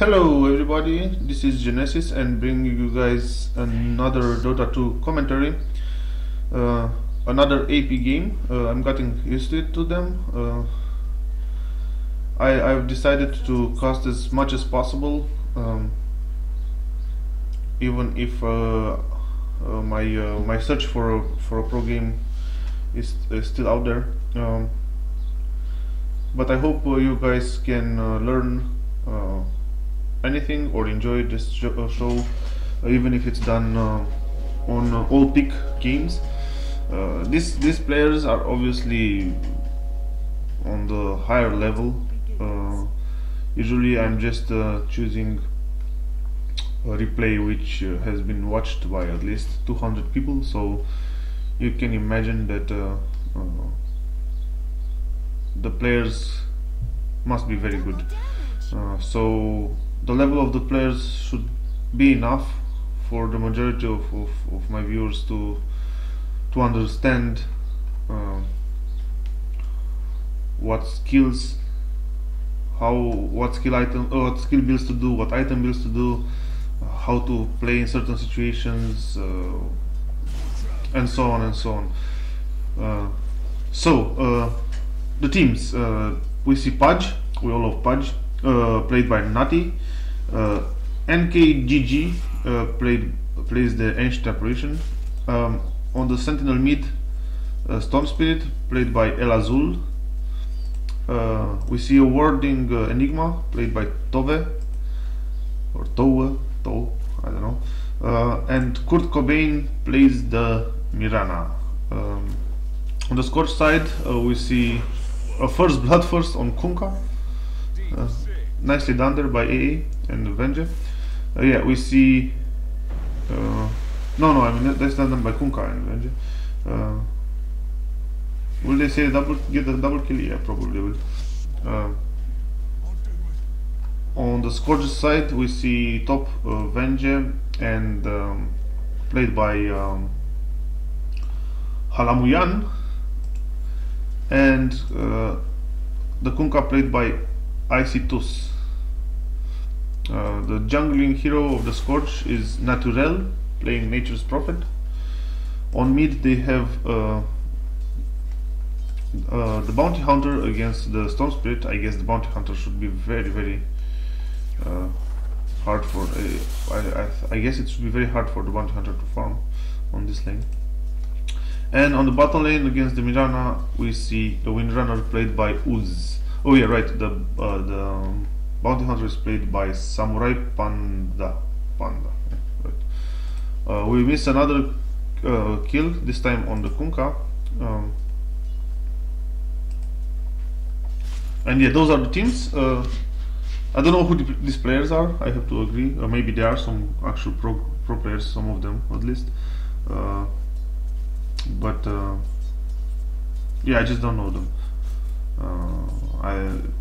Hello everybody, this is Genesis and bringing you guys another Dota 2 commentary. Another AP game. I'm getting used to them. I've decided to cast as much as possible, even if my search for a pro game is still out there. But I hope you guys can learn anything or enjoy this show, even if it's done on all pick games. These players are obviously on the higher level. Usually I'm just choosing a replay which has been watched by at least 200 people, so you can imagine that the players must be very good. So the level of the players should be enough for the majority of my viewers to understand what skills, what skill builds to do, what item builds to do, how to play in certain situations, and so on and so on. The teams, we see Pudge, we all love Pudge, played by Nutty. NKGG plays the Ancient Apparition. On the Sentinel mid, Storm Spirit, played by El Azul. We see a Warding Enigma, played by Tove, or Toe, I don't know. And Kurt Cobain plays the Mirana. On the Scorch side, we see a first Bloodthirst on Kunkka. Nicely done there by AA and Venge. Yeah, we see. I mean that's not done by Kunkka and Venge. Will they say get a double kill? Yeah, probably will. On the Scourge side, we see top Venge and played by Halamuyan, and the Kunkka played by Icitus. The jungling hero of the Scourge is Naturel, playing Nature's Prophet. On mid they have the Bounty Hunter against the Storm Spirit. I guess the Bounty Hunter should be very hard for. I guess it should be very hard for the Bounty Hunter to farm on this lane. And on the bottom lane against the Mirana, we see the Windrunner played by Uz. Oh yeah, right. The Bounty Hunter is played by Samurai Panda. Yeah, right. We miss another kill, this time on the Kunkka. And yeah, those are the teams. I don't know who these players are, I have to agree. Maybe there are some actual pro players, some of them at least. But yeah, I just don't know them.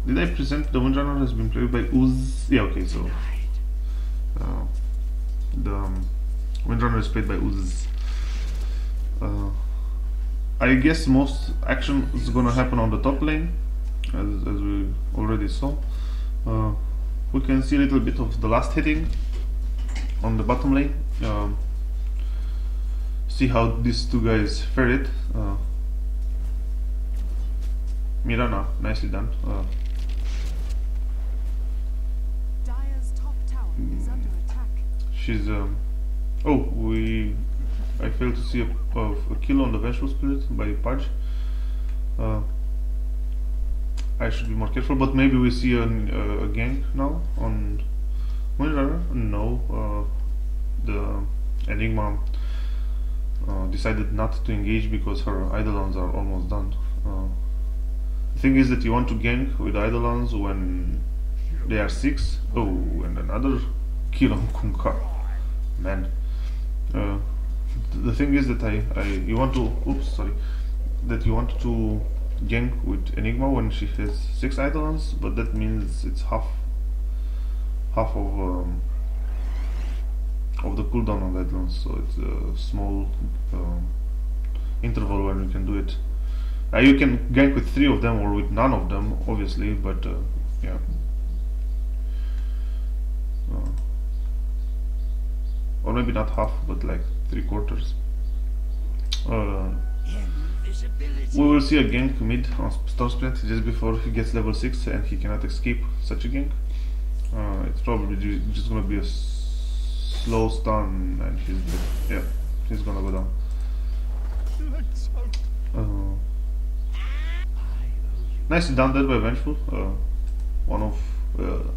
Did I present the Windrunner has been played by Uz? Yeah, okay, so the Windrunner is played by Uz. I guess most action is gonna happen on the top lane, as we already saw. We can see a little bit of the last hitting on the bottom lane. See how these two guys fared. Mirana, nicely done. Dire's top tower is under attack. She's I failed to see a kill on the Vengeful Spirit by Pudge. I should be more careful, but maybe we see a gank now on Windrunner. No, the Enigma decided not to engage because her Eidolons are almost done. The thing is that you want to gank with Eidolons when they are 6. Oh, and another kill on Kunkka. Man. The thing is that you want to gank with Enigma when she has 6 Eidolons, but that means it's half of the cooldown on Eidolons, so it's a small interval when you can do it. You can gank with 3 of them or with none of them, obviously, but yeah. or maybe not half, but like 3/4. We will see a gank mid on Storm Spirit just before he gets level 6 and he cannot escape such a gank. It's probably just gonna be a slow stun and he's dead. Yeah, he's gonna go down. Nicely done that by Vengeful. One of,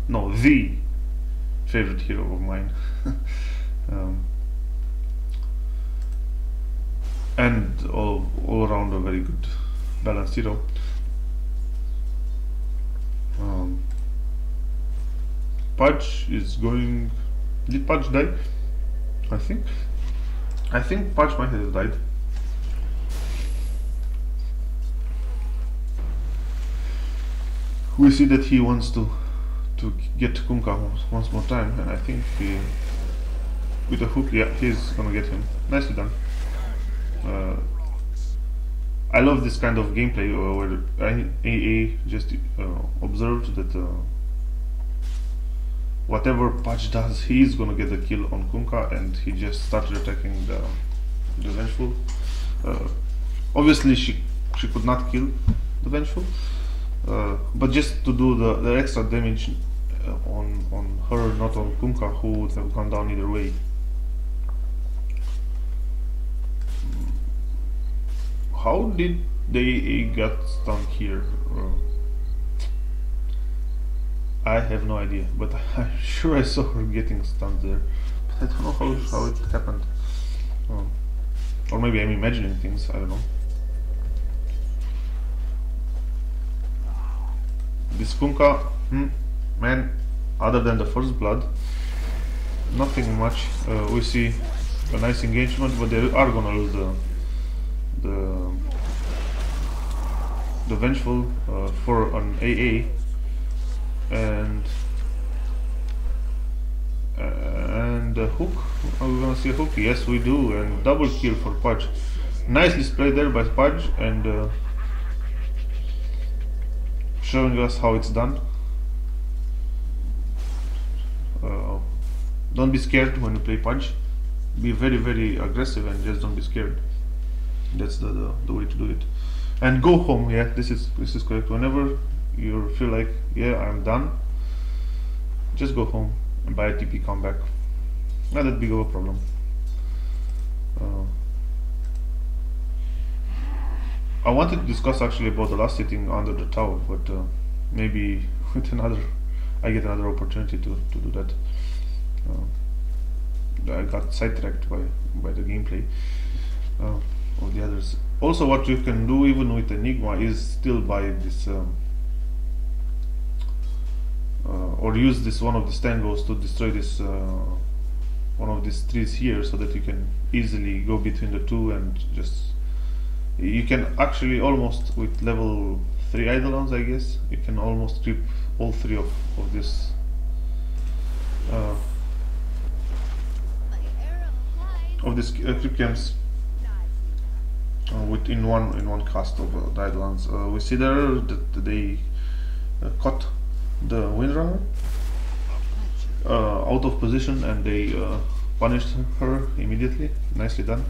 no, the favorite hero of mine. And all around a very good balanced hero. Pudge is going. Did Pudge die? I think Pudge might have died. We see that he wants to get Kunkka once more time, and I think he, with a hook, yeah, he's gonna get him. Nicely done. I love this kind of gameplay where AA just observed that whatever Pudge does, he's gonna get the kill on Kunkka, and he just started attacking the Vengeful. Obviously, she could not kill the Vengeful, but just to do the extra damage on her, not on Kunkka, who would have gone down either way. How did they get stunned here? I have no idea, but I'm sure I saw her getting stunned there. But I don't know how it happened. Or maybe I'm imagining things, I don't know. This Kunkka, man, other than the first blood, nothing much. We see a nice engagement, but they are gonna lose the Vengeful for an AA, and the hook. Are we gonna see a hook? Yes, we do, and double kill for Pudge. Nicely played there by Pudge, and showing us how it's done. Don't be scared when you play Pudge. Be very, very aggressive and just don't be scared. That's the way to do it. And go home. Yeah, this is correct. Whenever you feel like, yeah, I'm done, just go home and buy a TP, come back. Not that big of a problem. I wanted to discuss actually about the last sitting under the tower, but maybe with I get another opportunity to do that. I got sidetracked by the gameplay of the others. Also, what you can do even with Enigma is still buy this or use this one of these tangos to destroy this one of these trees here, so that you can easily go between the two, and just you can actually almost with level 3 Eidolons, I guess, you can almost creep all three of this creep camps in one cast of the Eidolons. We see there that they caught the Windrunner out of position, and they punished her immediately. Nicely done.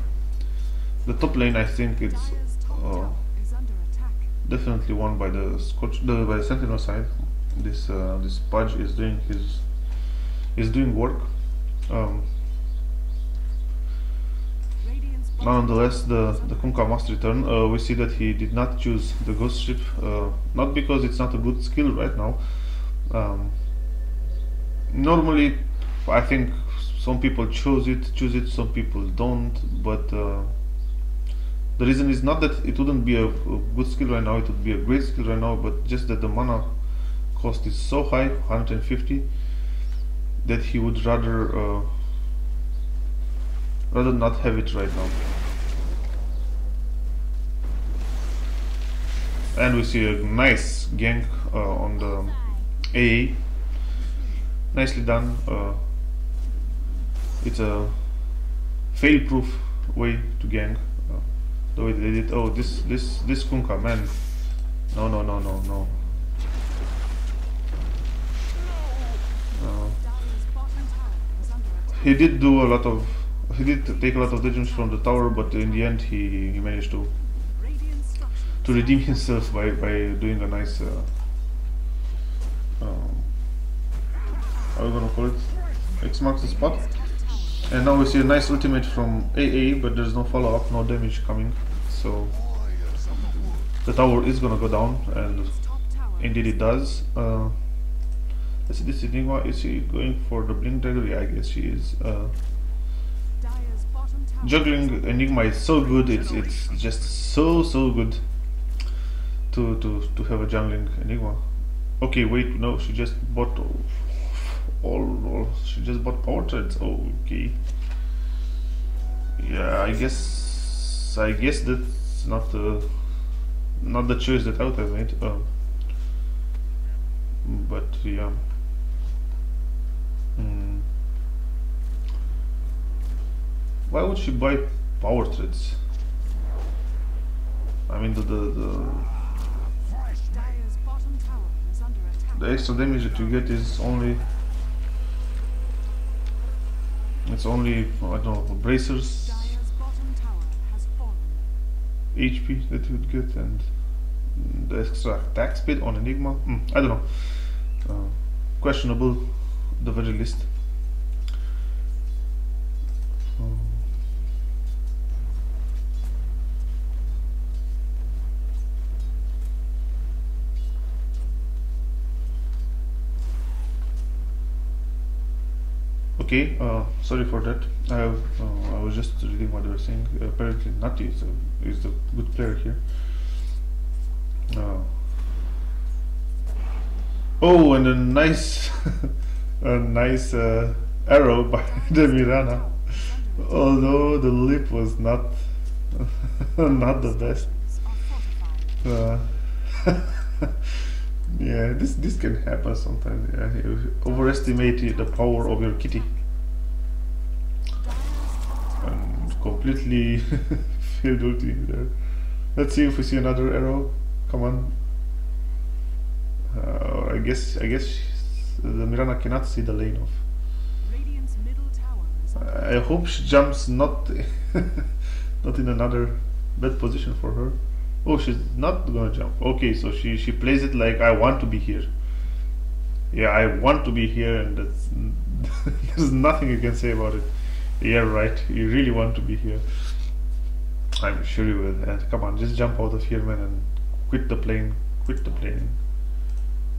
The top lane, I think it's definitely won by the by the Sentinel side. This Pudge is doing doing work. Nonetheless, the Kunkka must return. We see that he did not choose the Ghost Ship, not because it's not a good skill right now. Normally, I think some people choose it, some people don't, but the reason is not that it wouldn't be a good skill right now, it would be a great skill right now, but just that the mana cost is so high, 150, that he would rather not have it right now. And we see a nice gank on the AA. Nicely done. It's a fail-proof way to gank. The way they did it. Oh, this Kunkka, man. No. he did do a lot of, he did take a lot of damage from the tower, but in the end he managed to Radiant structures redeem himself by doing a nice how are we gonna call it? X marks the spot. And now we see a nice ultimate from AA, but there's no follow-up, no damage coming, so the tower is gonna go down, and top tower. indeed it does. Let's see, this Enigma, is she going for the blink dagger? Yeah, I guess she is. Dire's bottom tower. Juggling Enigma is so good, it's just so good to have a jungling Enigma. Okay, wait, no, she just bought she just bought power threads. Okay. Yeah, I guess that's not the choice that I would have made. But yeah. Why would she buy power threads? I mean, the Dire's bottom tower is under attack. the extra damage that you get is only, it's only, I don't know, bracers Dire's bottom tower has fallen. HP that you would get, and the extra attack speed on Enigma. I don't know. Questionable, the very least. Okay, sorry for that. I was just reading what they were saying. Apparently, Nati is the good player here. Oh, and a nice, arrow by the Mirana. Although the lip was not, not the best. Are fortified. Yeah, this can happen sometimes. Yeah, you overestimate the power of your kitty and completely failed ulti there. Let's see if we see another arrow. Come on. I guess the Mirana cannot see the lane of. Radiant's middle tower is under I hope she jumps not not in another bad position for her. Oh, she's not gonna jump. Okay, so she plays it like, I want to be here. Yeah, I want to be here, and that's there's nothing you can say about it. Yeah, right. You really want to be here. I'm sure you will. And come on, just jump out of here, man, and quit the plane. Quit the plane.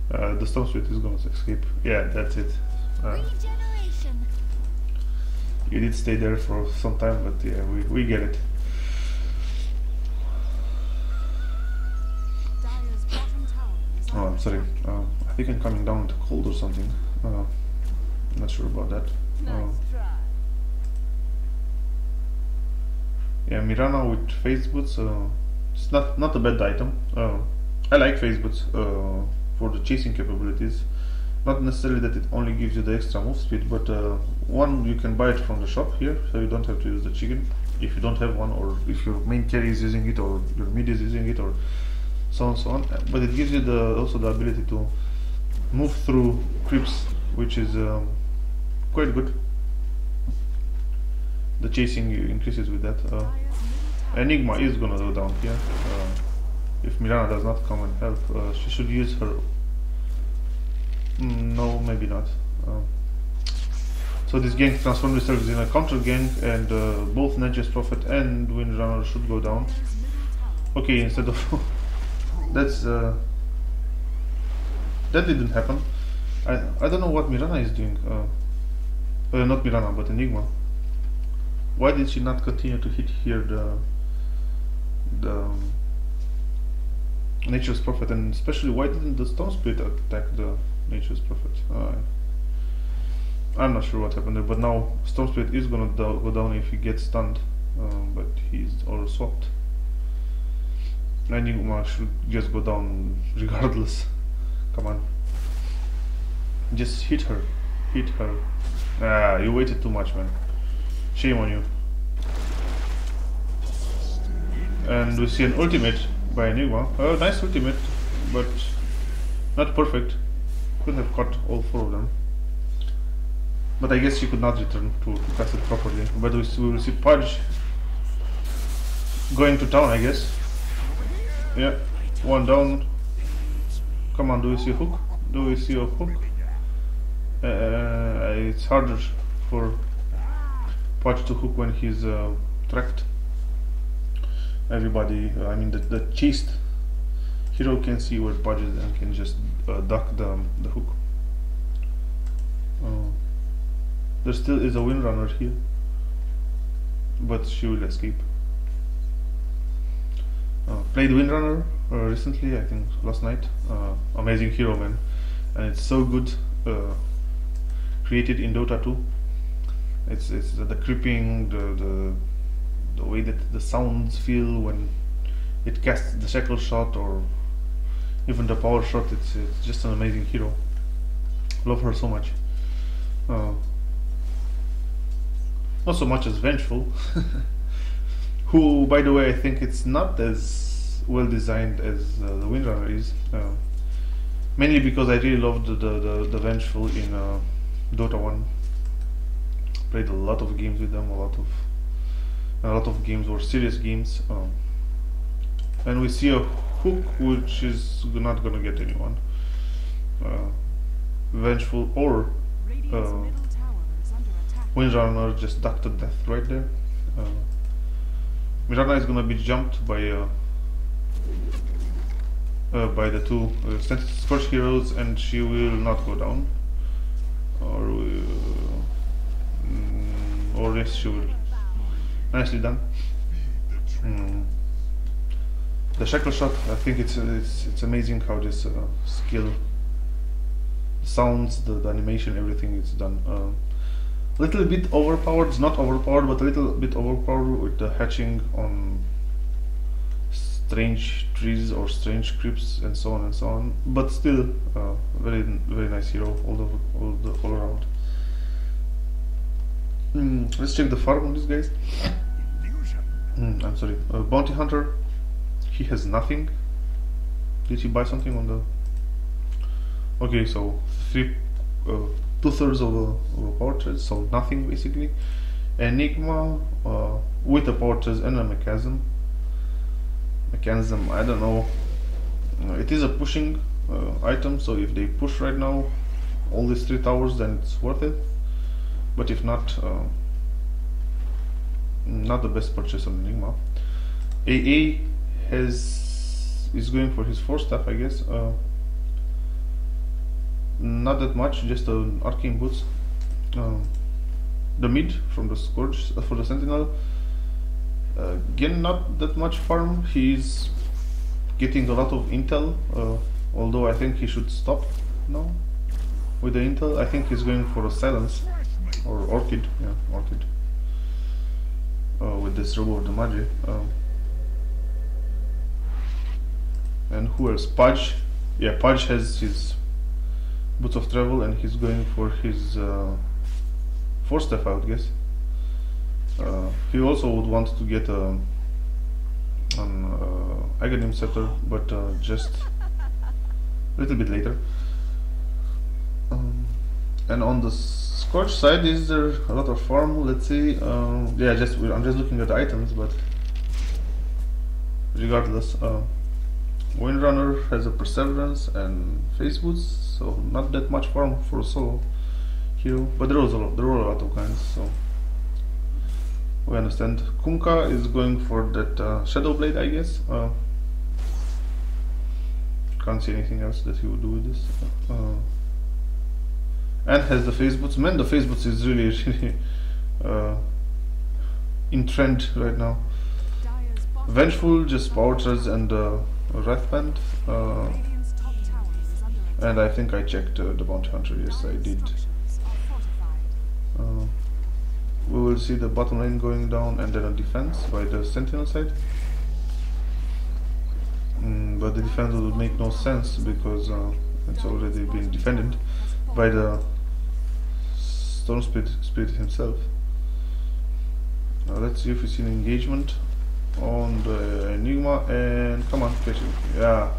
The storm suite is gonna escape. Yeah, that's it. Regeneration. You did stay there for some time, but yeah, we get it. Dire's bottom tower is Oh, under I'm sorry. attack. I think I'm coming down with a cold or something. Not sure about that. Try. Yeah, Mirana with phase boots. It's not a bad item. I like phase boots for the chasing capabilities. Not necessarily that it only gives you the extra move speed, but one, you can buy it from the shop here, so you don't have to use the chicken if you don't have one, or if your main carry is using it, or your mid is using it, or so on, so on. But it gives you also the ability to move through creeps, which is quite good. The chasing increases with that. Dire's middle tower Enigma is gonna go down here. If Mirana does not come and help, she should use her. No, maybe not. So this gank transforms themselves in a counter gank, and both Nature's Prophet and Windrunner should go down. Dire's middle tower. Okay, instead of that's that didn't happen. I don't know what Mirana is doing. Not Mirana, but Enigma. Why did she not continue to hit here the Nature's Prophet, and especially why didn't the Storm Spirit attack the Nature's Prophet? I'm not sure what happened there, but now Storm Spirit is gonna go down if he gets stunned, but he's all swapped. Enigma should just go down regardless. Come on. Just hit her. Hit her. Ah, you waited too much, man. Shame on you. And we see an ultimate by Enigma. Nice ultimate, but not perfect. Couldn't have caught all four of them. but I guess she could not return to cast it properly. But we will see Pudge going to town, I guess. Yeah, one down. Come on, do we see a hook? Do we see a hook? It's harder for Pudge to hook when he's tracked. Everybody, I mean the chased hero can see where Pudge is and can just duck the hook. There still is a Windrunner here, but she will escape. Played Windrunner recently, I think last night. Amazing hero, man, and it's so good created in Dota 2. It's the creeping, the way that the sounds feel when it casts the shackle shot or even the power shot. It's just an amazing hero. Love her so much. Not so much as Vengeful, who, by the way, I think it's not as well designed as the Windrunner is. Mainly because I really loved the Vengeful in Dota 1. Played a lot of games with them. A lot of games were serious games. And we see a hook which is not gonna get anyone. Vengeful or Windrunner just ducked to death right there. Mirana is gonna be jumped by the two Scorch heroes, and she will not go down. Or yes, she will. Nicely done. The shackle shot, I think it's amazing how this skill, sounds, the animation, everything is done. Little bit overpowered. It's not overpowered, but a little bit overpowered with the hatching on strange trees or strange creeps and so on. But still, very nice hero all around. Let's check the farm on these guys. I'm sorry. Bounty Hunter. He has nothing. Did he buy something on the? Okay, so 2/3 of a power chest, so nothing basically. Enigma with a power chest and a mechanism. I don't know. It is a pushing item, so if they push right now all these 3 towers, then it's worth it. But if not, not the best purchase on Enigma. AA is going for his 4-staff, I guess. Not that much, just an arcane boots. The mid from the Scourge for the Sentinel. Again, not that much farm. He's getting a lot of intel, although I think he should stop now with the intel. I think he's going for a silence or orchid. Yeah, orchid. With this Robo of the Magi. And who else? Pudge. Yeah, Pudge has his Boots of Travel, and he's going for his 4-staff, I would guess. He also would want to get an Aghanim Scepter, but just a little bit later. And on the Scorch side, is there a lot of farm? Let's see. Yeah, I'm just looking at the items, but regardless, Windrunner has a Perseverance and Face Boots, so not that much farm for a solo hero, but there are a lot of kinds, so we understand. Kunkka is going for that Shadow Blade, I guess. Can't see anything else that he would do with this. And has the Face Boots. Man, the Face Boots is really in trend right now. Vengeful, just Power Charge and Wrath Band. And I think I checked the Bounty Hunter. Yes, I did. We will see the bottom lane going down and then a defense by the Sentinel side. But the defense will make no sense because it's already been defended by the Storm Spirit himself. Let's see if we see an engagement on the Enigma, and come on, catch him. Yeah.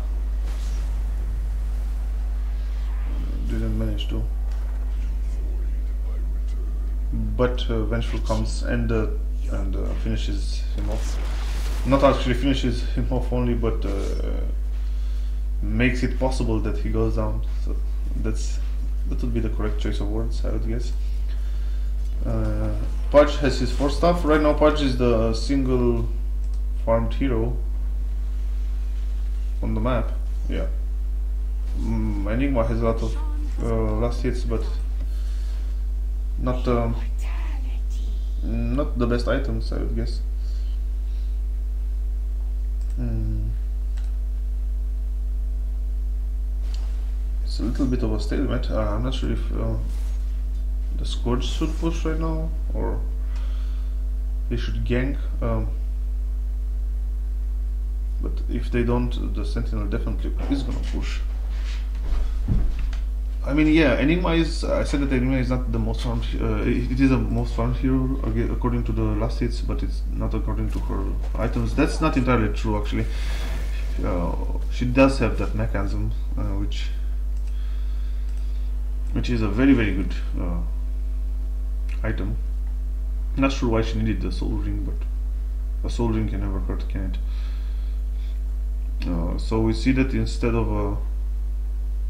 Didn't manage to. but Vengeful comes and finishes him off. Not actually finishes him off only, but makes it possible that he goes down. So that would be the correct choice of words, I would guess. Pudge has his 4 stuff. Right now Pudge is the single farmed hero on the map. Yeah. Enigma has a lot of last hits, but not the best items, I would guess. It's a little bit of a stalemate. I'm not sure if the Scourge should push right now, or they should gank. But if they don't, the Sentinel definitely is gonna push. I mean, yeah, Enigma is. I said that Enigma is not the most farmed. It is the most farmed hero according to the last hits, but it's not according to her items. That's not entirely true, actually. She does have that mechanism, which is a very, very good item. Not sure why she needed the Soul Ring, but a Soul Ring can never hurt, can it? So we see that instead of a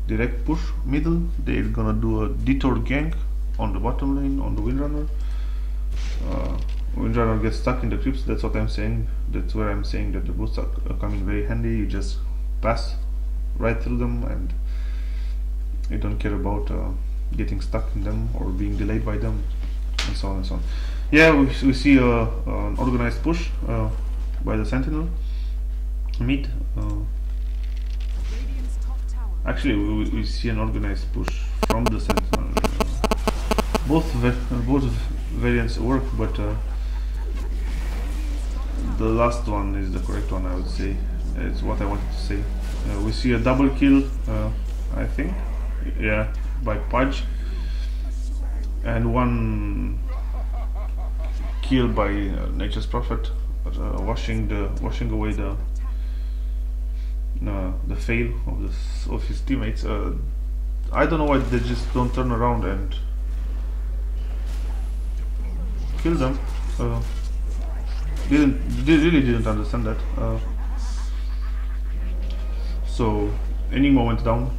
direct push middle, they're gonna do a detour gank on the bottom lane on the Windrunner. Windrunner gets stuck in the creeps. That's what I'm saying. That's where I'm saying that the boosts are coming very handy. You just pass right through them, and you don't care about getting stuck in them or being delayed by them, and so on and so on. Yeah, we see an organized push by the Sentinel mid. Radiant's top tower. Actually, we see an organized push from the Sentinel. Both variants work, but the last one is the correct one, I would say. It's what I wanted to say. We see a double kill, I think, yeah, by Pudge, and one kill by Nature's Prophet, washing away the fail of his teammates. I don't know why they just don't turn around and kill them. Really didn't understand that. So Enigma went down,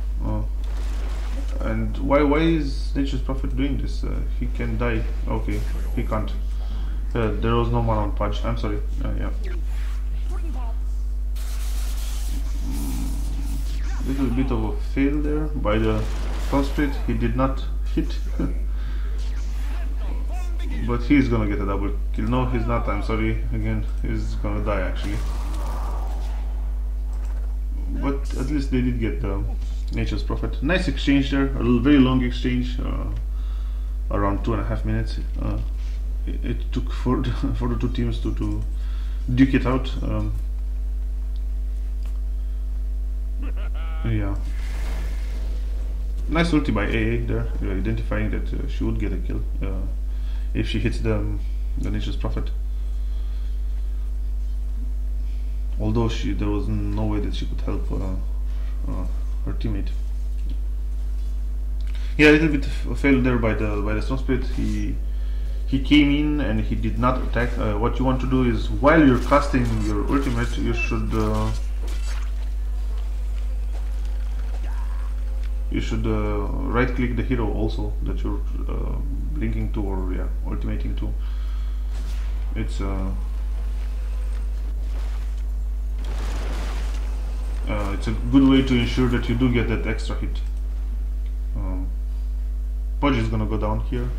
and why is Nature's Prophet doing this? He can die. Okay, he can't. There was no mana on Pudge. I'm sorry. Yeah. Little bit of a fail there by the Storm Spirit. He did not hit. But he's gonna get a double kill. No, he's not. I'm sorry. Again, he's gonna die actually. But at least they did get the Nature's Prophet. Nice exchange there. A very long exchange, around 2.5 minutes. It took for the two teams to duke it out. Yeah. Nice ulti by AA there, identifying that she would get a kill if she hits the Nature's Prophet. Although there was no way that she could help her teammate. Yeah, a little bit of fail there by the Storm Spirit. He came in and he did not attack. What you want to do is, while you're casting your ultimate, you should right click the hero also that you're blinking to, or yeah, ultimating to. It's a good way to ensure that you do get that extra hit. Pudge is gonna go down here,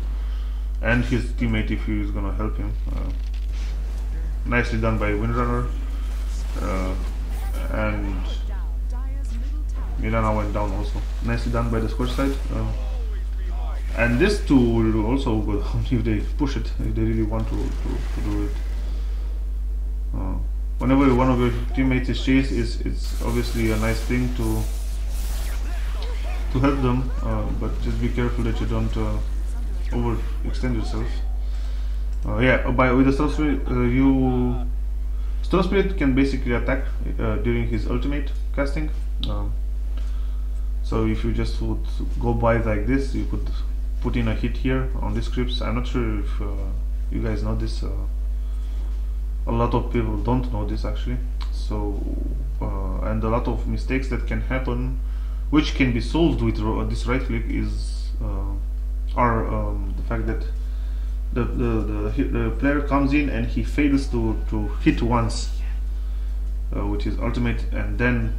and his teammate if he is gonna help him. Nicely done by Windrunner, and Milana went down also. Nicely done by the Scourge side. And this too will also go down if they push it, if they really want to do it. Whenever one of your teammates is chased, it's obviously a nice thing to help them, but just be careful that you don't overextend yourself. Yeah, with the Storm Spirit, Storm Spirit can basically attack during his ultimate casting. So if you just would go by like this, you could put in a hit here on these scripts. I'm not sure if you guys know this. A lot of people don't know this actually. So and a lot of mistakes that can happen, which can be solved with this right click, is are the fact that the player comes in and he fails to hit once, which is ultimate, and then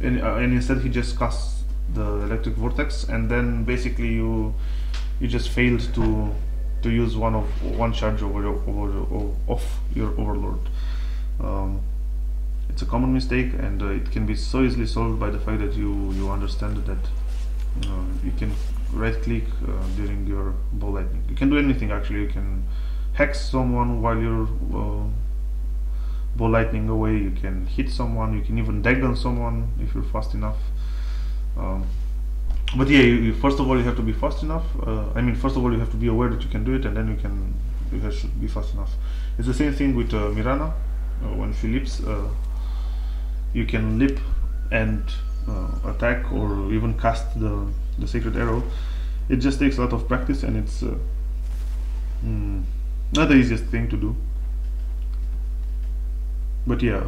and instead he just casts the electric vortex, and then basically you just failed to use one charge off your overlord. It's a common mistake, and it can be so easily solved by the fact that you understand that you can right click during your ball lightning. You can do anything actually. You can hex someone while you're ball lightning away. You can hit someone. You can even deck on someone if you're fast enough. But yeah, first of all you have to be fast enough. I mean, first of all you have to be aware that you can do it, and then you should be fast enough. It's the same thing with Mirana. When she leaps, you can leap and attack or even cast the sacred arrow. It just takes a lot of practice, and it's not the easiest thing to do. But yeah,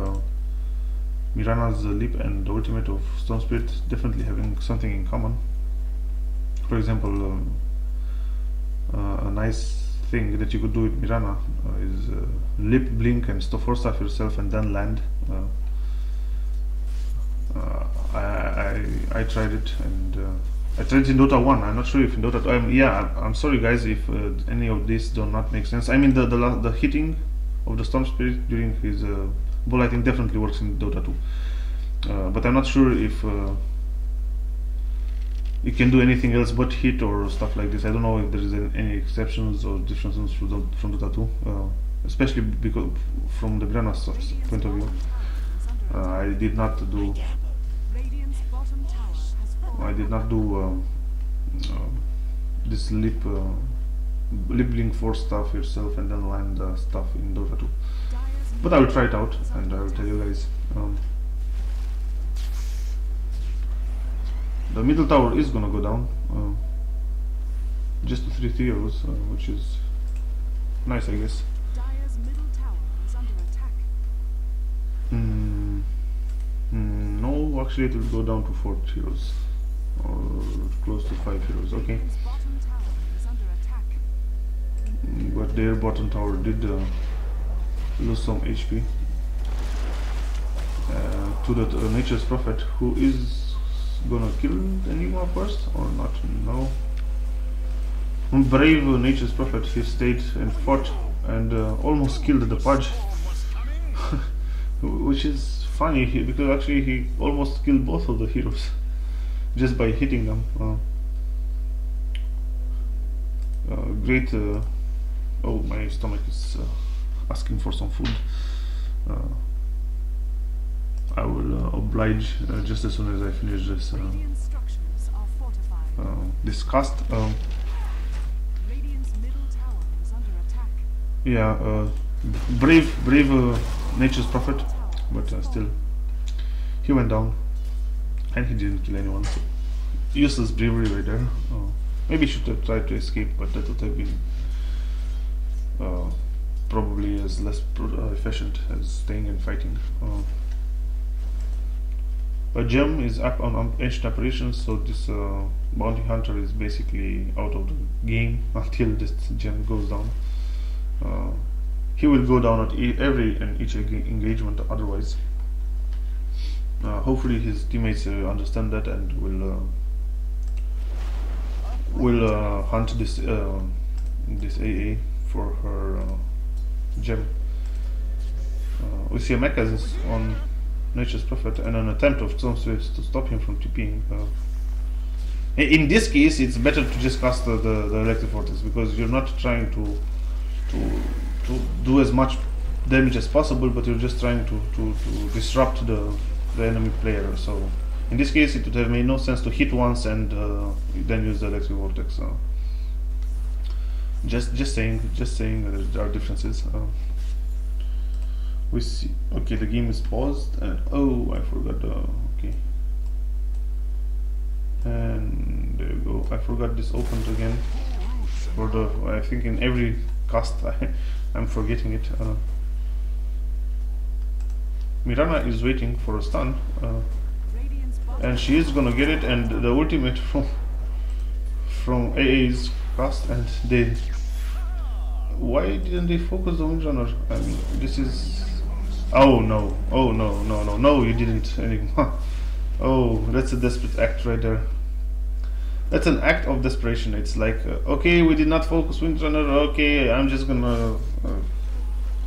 Mirana's leap and the ultimate of Storm Spirit definitely having something in common. For example, a nice thing that you could do with Mirana is leap, blink, and force staff yourself and then land. I tried it, and I tried it in Dota 1. I'm not sure if in Dota 2. Yeah, I'm sorry guys if any of this do not make sense. I mean, the hitting of the Storm Spirit during his ball lighting definitely works in Dota 2. But I'm not sure if you can do anything else but hit or stuff like this. I don't know if there is any exceptions or differences from Dota 2, especially because from the Mirana's point of view. I did not do this leap blink force stuff yourself and then land stuff in Dota 2. But I will try it out and I will tell you guys. The middle tower is gonna go down, just to 3 heroes, which is nice, I guess. Dire's middle tower is under attack. No, actually it will go down to 4 heroes, or close to 5 heroes. Okay. Radiant's bottom tower is under attack. But their bottom tower did lose some HP to the Nature's Prophet, who is gonna kill Enigma first or not? No. Brave Nature's Prophet, he stayed and fought and almost killed the Pudge, which is funny because actually he almost killed both of the heroes just by hitting them. Great. Oh, my stomach is asking for some food. I will oblige just as soon as I finish this Radiant structures are fortified. this cast. Radiant's middle tower is under attack. Yeah, brave Nature's Prophet, but still he went down and he didn't kill anyone. So useless bravery right there. Maybe he should have tried to escape, but that would have been probably as less efficient as staying and fighting. A gem is up on ancient operations, so this bounty hunter is basically out of the game until this gem goes down. He will go down at every and each engagement otherwise. Hopefully his teammates understand that and will hunt this this AA for her gem. We see a mechanism on Nature's Prophet and an attempt of some sorts to stop him from TPing. In this case, it's better to just cast the electric vortex, because you're not trying to do as much damage as possible, but you're just trying to disrupt the enemy player. So in this case, it would have made no sense to hit once and then use the electric vortex. Just saying that there are differences. We see. Okay, the game is paused, and oh, I forgot. Okay, and there you go. Oh, I forgot this opened again. For the, I think in every cast I'm forgetting it. Mirana is waiting for a stun, Radiant's bottom and she is gonna get it. And the ultimate from AA's cast, and they. Why didn't they focus the Windrunner? I mean, this is. Oh no! Oh no! No! No! No! You didn't. Enigma. Oh, that's a desperate act right there. That's an act of desperation. It's like, okay, we did not focus Windrunner. Okay, I'm just gonna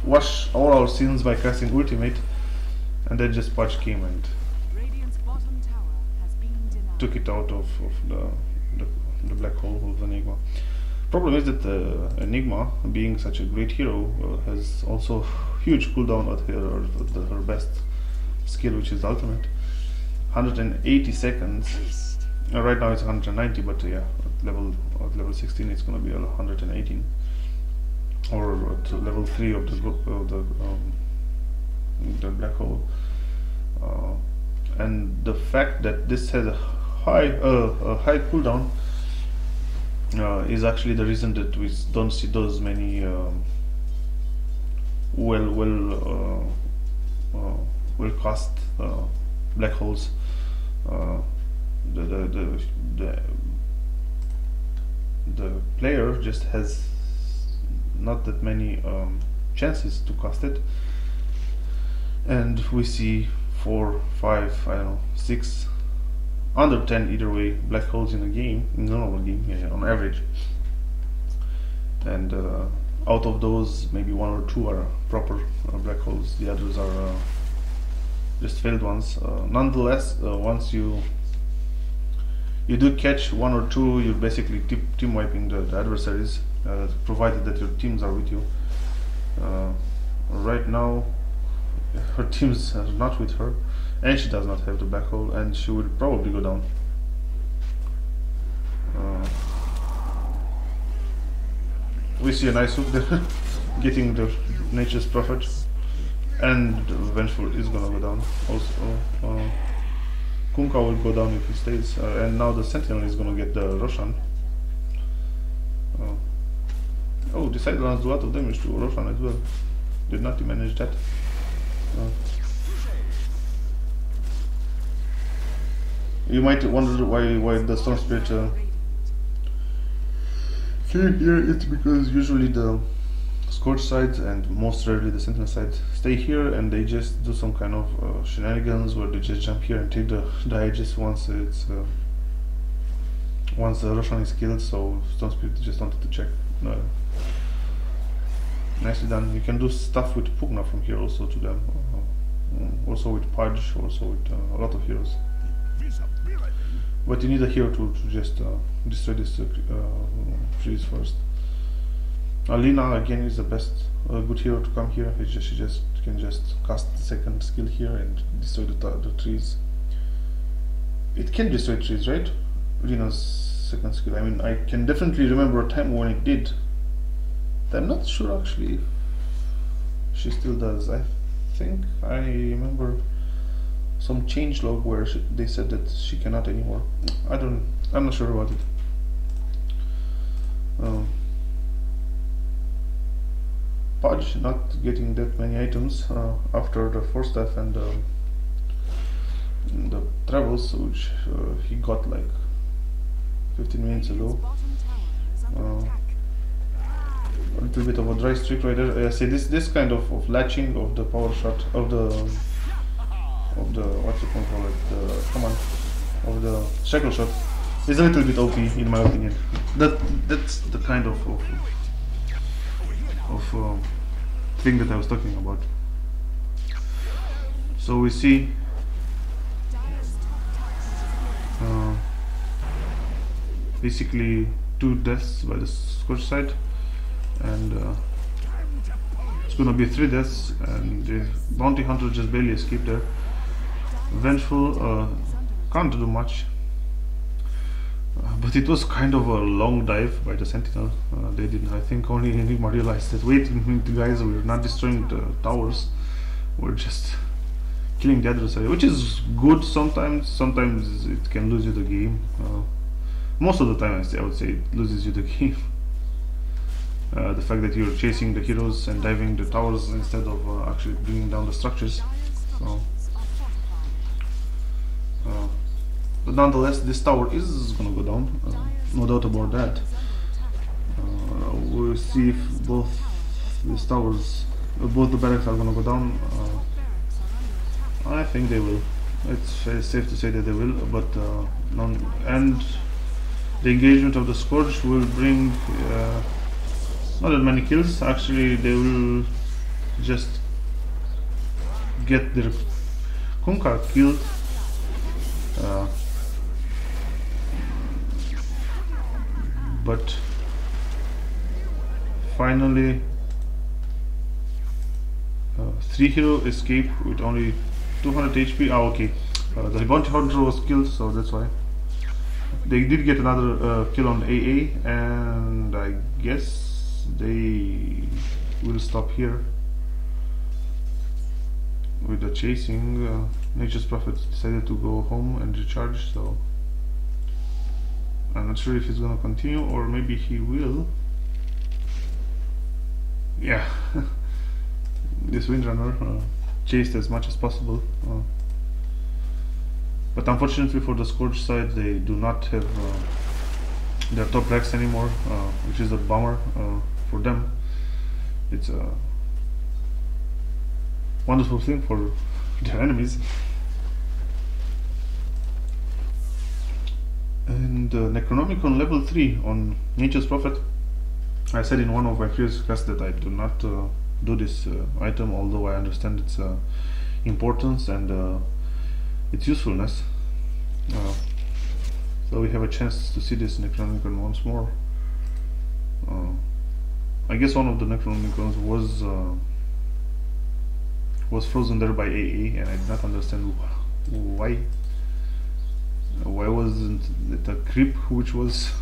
wash all our sins by casting ultimate, and then just Patch came and Radiant's bottom tower has been denied. took it out of the black hole of Enigma. Problem is that Enigma, being such a great hero, has also huge cooldown at her best skill, which is ultimate. 180 seconds. Right now it's 190, but yeah, at level 16 it's gonna be 118, or at level 3 of the group of the black hole. And the fact that this has a high cooldown is actually the reason that we don't see those many well cast black holes. The player just has not that many chances to cast it, and we see 4, 5, I don't know, 6, under 10 either way black holes in a game, in a normal game, yeah, on average. And out of those, maybe 1 or 2 are proper black holes. The others are just failed ones. Nonetheless, once you do catch 1 or 2, you're basically team wiping the adversaries, provided that your teams are with you. Right now, her teams are not with her, and she does not have the black hole, and she will probably go down. We see a nice hook there, getting the Nature's Prophet, and Vengeful is gonna go down. Also, Kunkka will go down if he stays, and now the Sentinel is gonna get the Roshan. Oh, the side runs do a lot of damage to Roshan as well. Did not manage that. You might wonder why the Storm Spirit came here. It's because usually the Scorch side and most rarely the Sentinel side stay here, and they just do some kind of shenanigans where they just jump here and take the Aegis once it's once the Roshan is killed. So Storm Spirit just wanted to check. Nicely done. You can do stuff with Pugna from here also to them, also with Pudge, also with a lot of heroes. But you need a hero to just destroy this trees first. Alina again is the best good hero to come here. She just can just cast the second skill here and destroy the trees. It can destroy trees, right? Alina's second skill. I mean, I can definitely remember a time when it did. I'm not sure actually if she still does. I think I remember some changelog where they said that she cannot anymore. I'm not sure about it. Pudge not getting that many items after the Force Staff and the travels, which he got like 15 minutes ago. A little bit of a dry streak right there. See this kind of latching of the power shot of the what you can call it, the command of the shackle shot is a little bit OP in my opinion. That's the kind of thing that I was talking about. So we see basically 2 deaths by the Scorch side, and it's gonna be 3 deaths, and the Bounty Hunter just barely escaped there. Vengeful can't do much, but it was kind of a long dive by the Sentinel. They didn't, I think only Enigma realized that, wait, guys, we're not destroying the towers, we're just killing the adversary, which is good sometimes. Sometimes it can lose you the game. most of the time I would say it loses you the game. The fact that you're chasing the heroes and diving the towers instead of actually bringing down the structures. So, but nonetheless, this tower is gonna go down, no doubt about that. We'll see if both these towers, both the barracks are gonna go down. I think they will. It's safe to say that they will, but and the engagement of the Scourge will bring not that many kills. Actually, they will just get their Kunkka killed. But finally, 3 hero escape with only 200 HP. Ah, okay. The bounty hunter was killed, so that's why. They did get another kill on AA, and I guess they will stop here with the chasing. Nature's Prophet decided to go home and recharge, so I'm not sure if he's gonna continue, or maybe he will. Yeah. This Windrunner chased as much as possible, but unfortunately for the Scourge side, they do not have their top ranks anymore, which is a bummer for them. It's a wonderful thing for their enemies. And Necronomicon level 3 on Nature's Prophet. I said in one of my previous casts that I do not do this item, although I understand its importance and its usefulness. So we have a chance to see this Necronomicon once more. I guess one of the Necronomicons was frozen there by AA, and I did not understand why. Why wasn't it a creep which was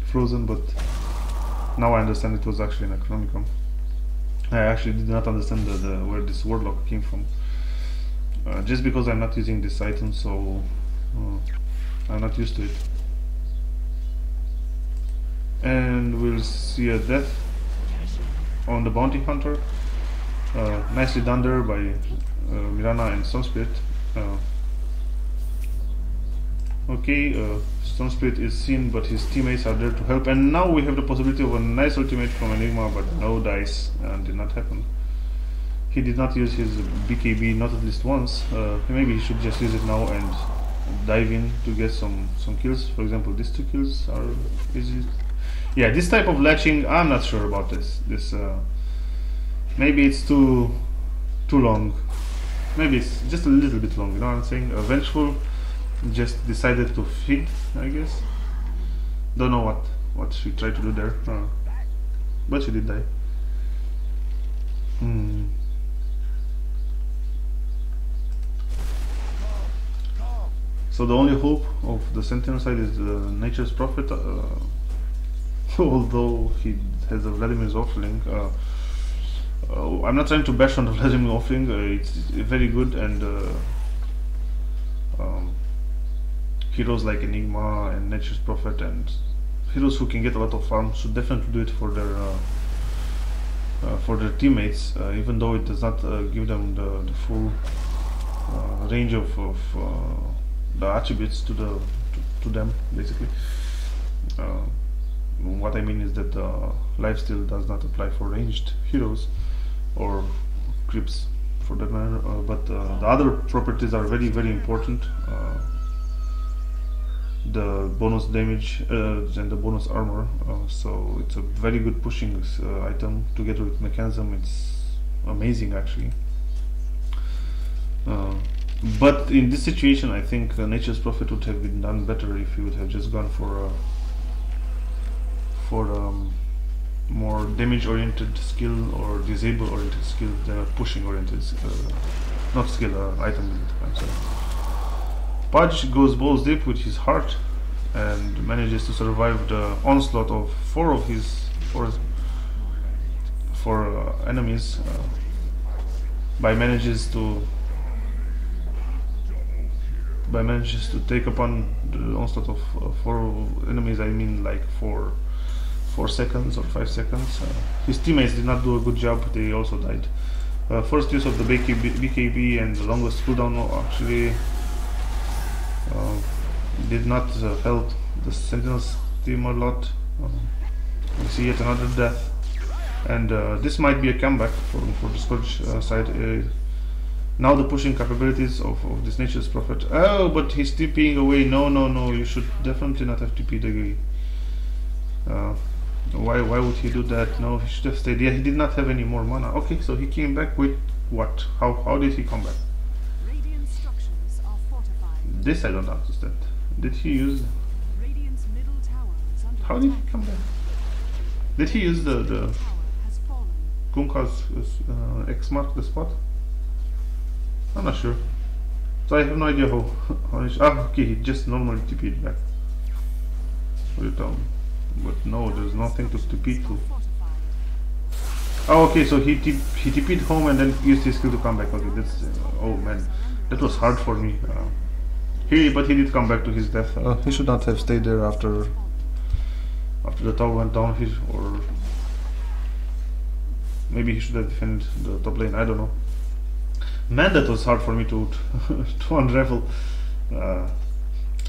frozen? But now I understand it was actually an Necronomicon. I actually did not understand where this Warlock came from. Just because I'm not using this item, so I'm not used to it. And we'll see a death on the Bounty Hunter. Nicely done there by Mirana and Stone Spirit. Okay, Stone Spirit is seen, but his teammates are there to help, and now we have the possibility of a nice ultimate from Enigma, but no dice, did not happen. He did not use his BKB, not at least once. Maybe he should just use it now and dive in to get some kills. For example, these 2 kills are easy. Yeah, this type of latching, I'm not sure about this. Maybe it's too long. Maybe it's just a little bit long, you know what I'm saying? Vengeful just decided to feed, I guess. Don't know what she tried to do there, but she did die. So the only hope of the Sentinel side is Nature's Prophet, although he has a Vladimir's offering. I'm not trying to bash on the Vladimir offering, it's very good, and heroes like Enigma and Nature's Prophet and heroes who can get a lot of farm should definitely do it for their teammates, even though it does not give them the full range of the attributes to them, basically. What I mean is that lifesteal does not apply for ranged heroes or creeps for that matter, but the other properties are very, very important. The bonus damage and the bonus armor, so it's a very good pushing item together with mechanism. It's amazing actually. But in this situation, I think Nature's Prophet would have been done better if he would have just gone for more damage-oriented skill or disable-oriented skill than a pushing-oriented, not skill, item. I'm sorry. Pudge goes balls deep with his heart and manages to survive the onslaught of four enemies by manages to take upon the onslaught of 4 enemies. I mean, like 4 seconds or 5 seconds. His teammates did not do a good job. They also died. First use of the BKB and the longest cooldown actually did not help the Sentinels team a lot. We see yet another death, and this might be a comeback for the Scourge side. Now the pushing capabilities of this Nature's Prophet. Oh, but he's TPing away. No, you should definitely not have TP'd away. Why would he do that? No, he should have stayed. Yeah, he did not have any more mana. Okay, so he came back with what? How did he come back? Radiant structures are fortified. This I don't understand. Did he use... Radiant's middle tower is under How did he attack. come back? Did he use the Tower has fallen. Kunka's X mark the spot? I'm not sure. So I have no idea how okay, he just normally TP'd back. What do you tell me? But no, there's nothing to TP to. Fortified. Oh, okay, so he TP'd home and then used his skill to come back. Okay, that's oh man, that was hard for me. But he did come back to his death. He should not have stayed there after the tower went down here, or maybe he should have defended the top lane. I don't know. Man, that was hard for me to to unravel.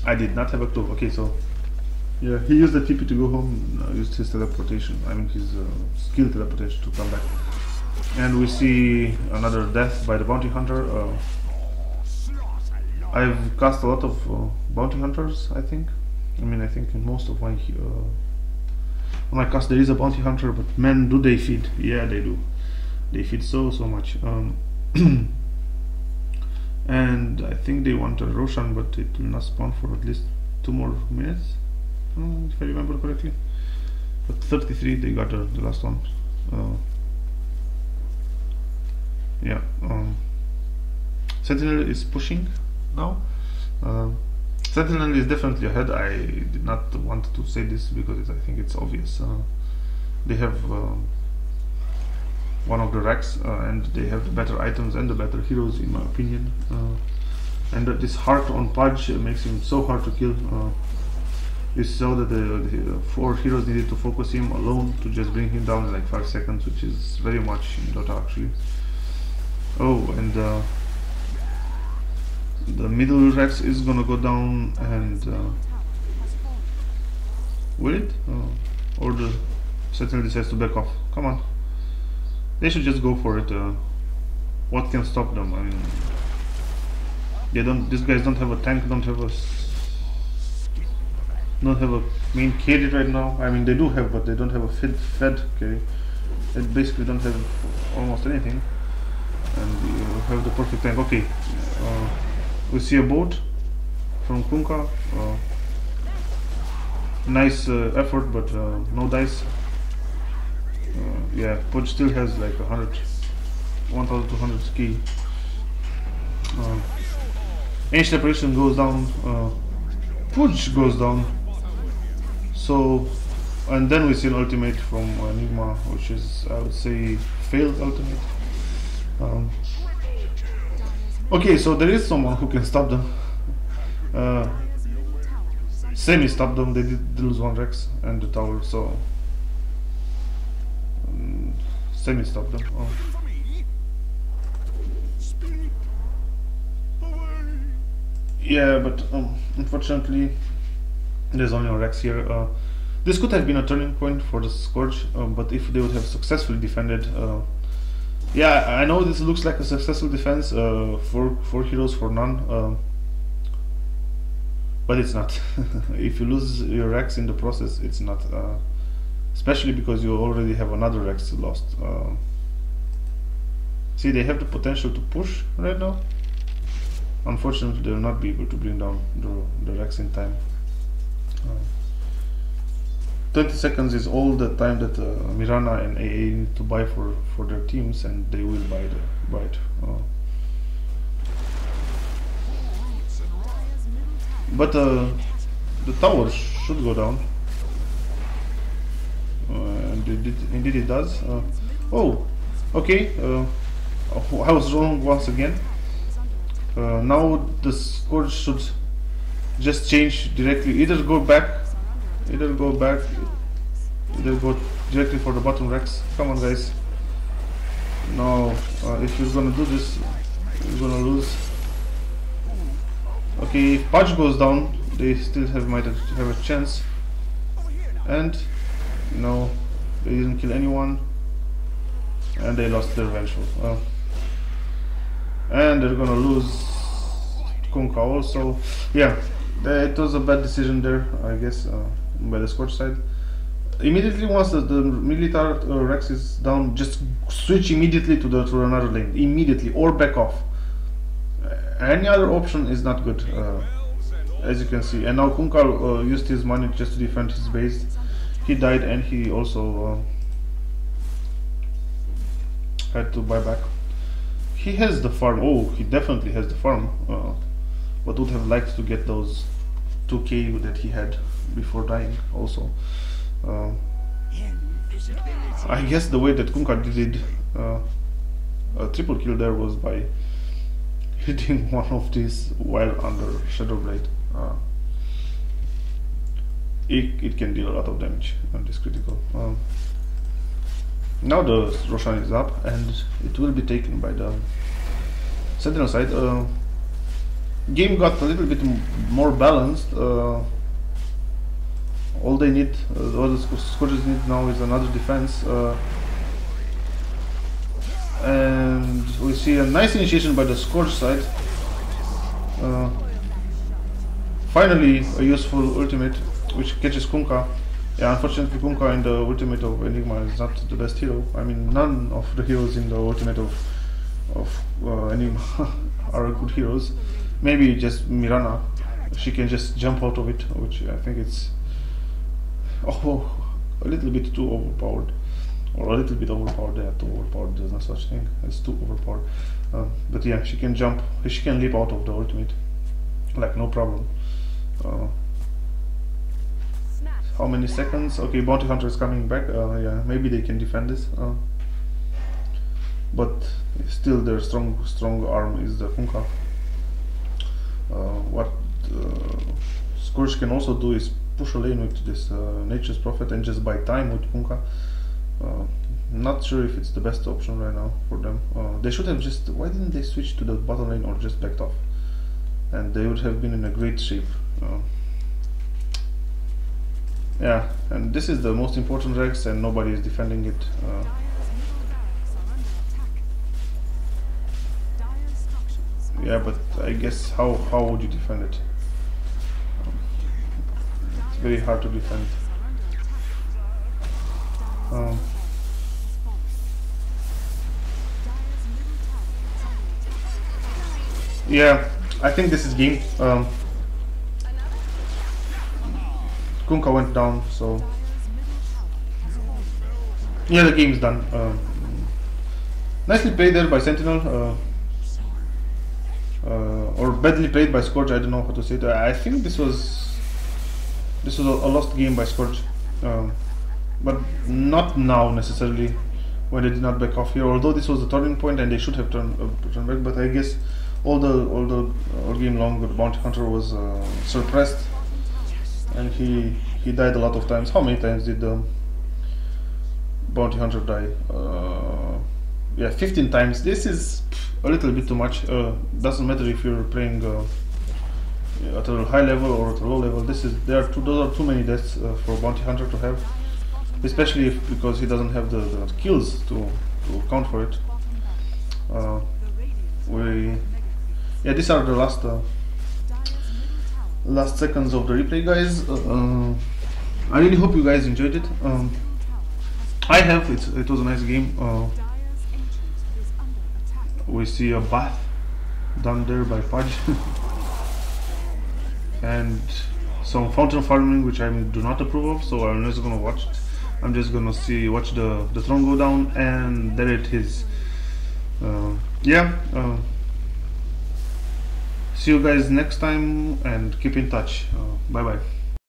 I did not have a clue. Okay, so yeah, he used the TP to go home, used his teleportation, I mean his skill teleportation to come back. And we see another death by the bounty hunter. I've cast a lot of bounty hunters, I think. I mean, I think in most of my when I cast there is a bounty hunter, but man, do they feed. Yeah, they do. They feed so much. And I think they want a Roshan, but it will not spawn for at least 2 more minutes, if I remember correctly. But 33 they got the last one. Yeah, Sentinel is pushing now. Sentinel is definitely ahead. I did not want to say this because I think it's obvious. They have one of the racks, and they have the better items and the better heroes, in my opinion. And this heart on Pudge makes him so hard to kill. You saw that the 4 heroes needed to focus him alone to just bring him down in like 5 seconds, which is very much in Dota actually. Oh, and the middle Rex is gonna go down, and will it? Or the Sentinel decides to back off. Come on. They should just go for it. What can stop them? I mean, they don't. These guys don't have a tank. Don't have a main carry right now. I mean, they do have, but they don't have a fed carry. They basically don't have almost anything. And you have the perfect tank. Okay, we see a boat from Kunka. Nice effort, but no dice. Yeah, Pudge still has like 1,200 ski. Ancient Apparition goes down. Pudge goes down. So, and then we see an ultimate from Enigma, which is, I would say, failed ultimate. Okay, so there is someone who can stop them. Semi stopped them. They did lose 1 Rex and the tower, so Semi stopped them. Yeah, but unfortunately there's only a Rex here. This could have been a turning point for the Scourge, but if they would have successfully defended, yeah, I know this looks like a successful defense, 4 heroes for none, but it's not. If you lose your Rex in the process, it's not, especially because you already have another Rex lost. See, they have the potential to push right now. Unfortunately, they will not be able to bring down the Rex in time. 20 seconds is all the time that Mirana and AA need to buy for their teams, and they will buy it. But the tower should go down, and indeed it does. Oh, okay. I was wrong once again. Now the score should just change directly. Either go either go directly for the bottom Rex. Come on, guys. No, if you're gonna do this, you're gonna lose. Okay, if Pudge goes down, they still might have a chance. And no, they didn't kill anyone, and they lost their vengeful. And they're gonna lose Kunkka also. Yeah, it was a bad decision there, I guess, by the Scorch side. Immediately once the Militar Rex is down, just switch immediately to another lane, immediately, or back off. Any other option is not good, as you can see. And now Kunkka used his money just to defend his base. He died, and he also had to buy back. He has the farm. Oh, he definitely has the farm, but would have liked to get those 2k that he had before dying also. I guess the way that Kunkka did a triple kill there was by hitting one of these while under Shadow Blade. It can deal a lot of damage on this critical. Now the Roshan is up, and it will be taken by the Sentinel side. Game got a little bit more balanced. All they need, all the Scourges need now is another defense. And we see a nice initiation by the Scourge side. Finally, a useful ultimate which catches Kunkka. Yeah, unfortunately Kunkka in the ultimate of Enigma is not the best hero. I mean, none of the heroes in the ultimate of Enigma are good heroes. Maybe just Mirana. She can just jump out of it, which I think it's a little bit too overpowered. Or a little bit overpowered. Yeah, too overpowered. There's no such thing as too overpowered. But yeah, she can jump. She can leap out of the ultimate, like no problem. How many seconds? Okay, Bounty Hunter is coming back. Yeah, maybe they can defend this. But still, their strong arm is the Kunkka. What Scourge can also do is push a lane with this Nature's Prophet and just buy time with Kunkka. Not sure if it's the best option right now for them. They should have just. Why didn't they switch to the bottom lane or just backed off? And they would have been in a great shape. Yeah, and this is the most important Rex, and nobody is defending it. Yeah, but I guess how would you defend it? It's very hard to defend. Yeah, I think this is game. Kunkka went down, so yeah, the game is done. Nicely played there by Sentinel, or badly played by Scourge. I don't know how to say it. I think this was a lost game by Scourge, but not now necessarily when they did not back off here. Although this was the turning point and they should have turned back, but I guess all game long the Bounty Hunter was suppressed. And he died a lot of times. How many times did the Bounty Hunter die? Yeah, 15 times. This is a little bit too much. Doesn't matter if you're playing at a high level or at a low level. Those are too many deaths for Bounty Hunter to have, especially because he doesn't have the kills to account for it. Yeah, these are the last seconds of the replay, guys. I really hope you guys enjoyed it. I have. It was a nice game. We see a bath done there by Pudge and some fountain farming, which I do not approve of, so I'm just gonna watch it. I'm just gonna watch the throne go down and delete his see you guys next time, and keep in touch. Bye bye.